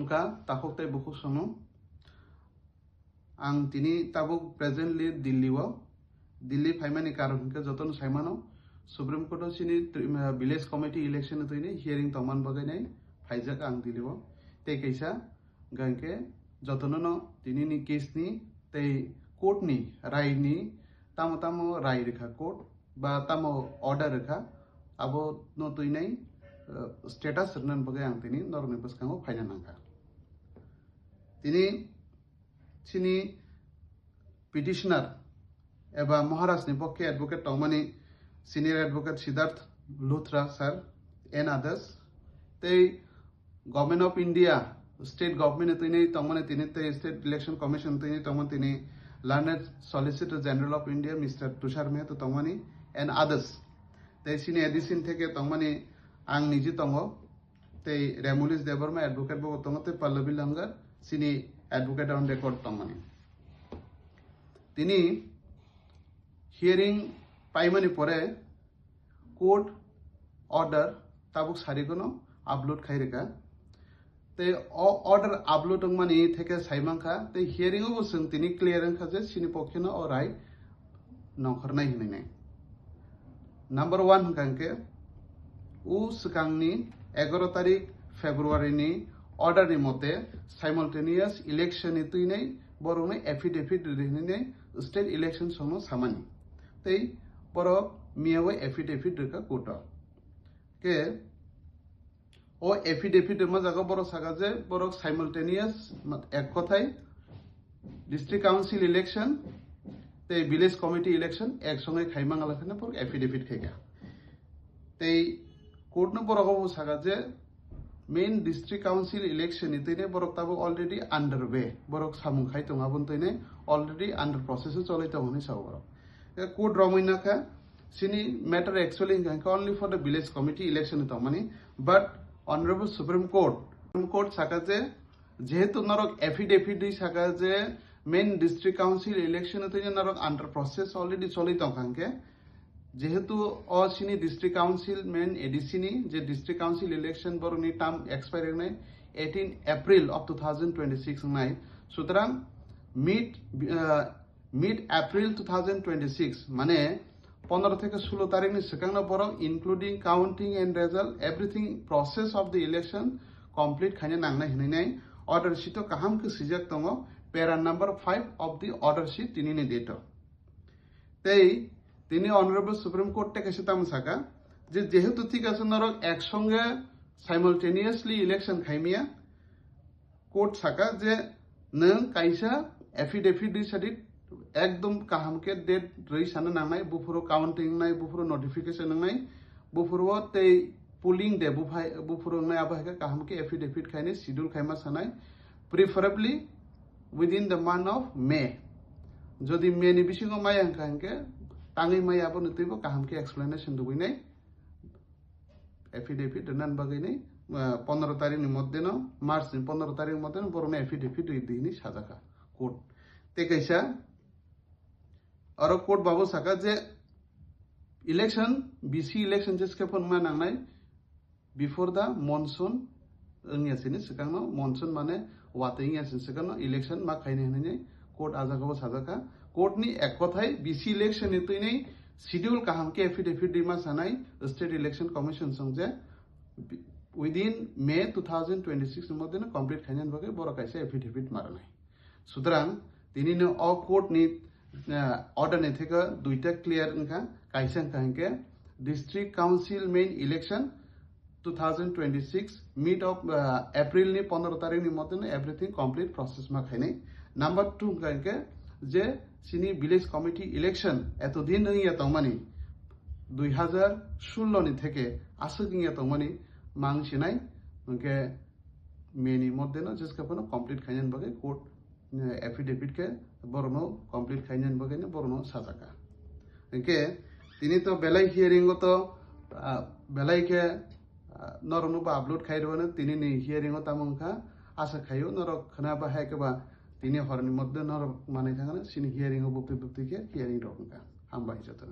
Tulka takok tai buku sono ang tini tabuk presently Delhi faimani karon ke joton saimano Supreme Court sini village committee election toine hearing toman bagai nai faijak ang dilibo te kaisa gangke jotono no tini ni case ni te court ni rai ni tamo rai rekha court ba tamo order rekha abo no toinai status rnan bagai ang tini norme paskango faina nangka tini sini petitioner eba Maharashtra ni pokke advocate tongmani senior advocate Siddharth Luthra sir and others they government of India state government tini tongmani tini te state election commission tini tongmani tini learned solicitor general of India Mr. Tushar Mehta tongmani and others they sini edition theke tongmani ang niji tongo te Remulis Debarma advocate bo tongo te Pallavi Langar sini advocate on record tongmani tini hearing paimani pore court order tabuk sarikono upload khaireka te order upload mani theke saimangkha te hearing o sung tini clear angkha je sini pokheno o right nongkhornai hinai number 1 hangke u sukangni 11 tarik February ni order ni mote simultaneous election ni tuinai borone affidavit rinai state election sono samani tei boro miyawe affidavit reka kota ke o affidavit ma jaga boro saga je boro simultaneous ek kothai district council election tei village committee election ek songe khaimangala khane boro affidavit khega tei court no boro go saga je main district council election itine borok tabo already underway borok samung khai tonga bun tine already under process cholai ta honi saw borok court romoina kha sini matter actually only for the village committee election to mani but honorable Supreme Court saka je jehetu narok affidavit di saka je main district council election tine narok under process already cholai ta khanke যেহেতু অসিনি district council মেন এডিসিনি যে district council election বরনি term expire নাই 18 April of 2026 নাই সুতরাং mid April 2026 মানে 15 থেকে 16 তারিখ নি সেকাংনা বরং including counting and result everything process of the election complete খাইনে নাংনা হিনাই নাই অর্ডার শিট কাহাম কে সিজাক দङ para number 5 of the order sheet তিনিনি ডেট তেই তিনি অনারেবল সুপ্রিম কোর্ট থেকে সেতাম সাকা যে যেহেতু ঠিক আছে নরক একসঙ্গে সাইমালটেনিয়াসলি ইলেকশন খাইমিয়া কোর্ট সাকা যে নং কাইসা এফিডেভিট দি সাদি একদম কাহামকে ডেট রই সানা নাংনাই বুফুরো কাউন্টিং নাই বুফুরো নোটিফিকেশন নাই বুফুরো তেই পুলিং দে বুফুরো নাই আবাহাকে কাহামকে এফিডেভিট খাইনে schedule Khaimah Sanai preferably within the month of May যদি মে নি বিসিङाव my हांखांके tangai mai abo nutibo kaham ke explanation dubuinai affidavit nan bagai 15 tarik ni moddhe no march ni 15 tarik moddhe no borone affidavit dini sajaka court te kaisa aro court babu saka je election BC election jeske pon ma nangnai before the monsoon engya sini sekangno monsoon mane wate engya sin sekangno election ma khaine hene court ajagabo sajaka court नि एक कथाय BC election नि तुइनै schedule काहाम के affidavit दिमा सानाय state election commission Sanjay within मे 2026 मध्य न complete खाइनान बगे बर काइसे affidavit मारनाय सुतरां तिनिनो a court नि अर्डर नि थेका दुइटा क्लियर नखा काइसे काहके डिस्ट्रिक्ट काउंसिल मेन इलेक्शन 2026 मिड ऑफ अप्रैल नि 15 तारिख नि मध्य न एवरीथिंग कमप्लीट प्रोसेस मा खाइनाय नंबर 2 काहके যে সিনি ভিলেজ কমিটি ইলেকশন এতদিন ইয়া তংমানি 2016 নি থেকে আসুকিং ইয়া তংমানি মাংসিনাই ওকে মেনি মধ্যে না যেসকাপনো কমপ্লিট খাইনান বগে কোর্ট এফিডেভিট কে বরনো কমপ্লিট খাইনান বগে নে বরনো সাজাকা ওকে তিনি তো বেলাই হিয়ারিং তো বেলাই কে নরনো বা আপলোড খাইরবনে তিনি নি হিয়ারিং তামংখা আশা খাইও নরক খনা বা হাইকেবা তিনি হরনি মধ্যে নর মানে থাকা সিনি হিয়ারিং বুকতে বুকতে হিয়ারিং রকম হামবাই যতন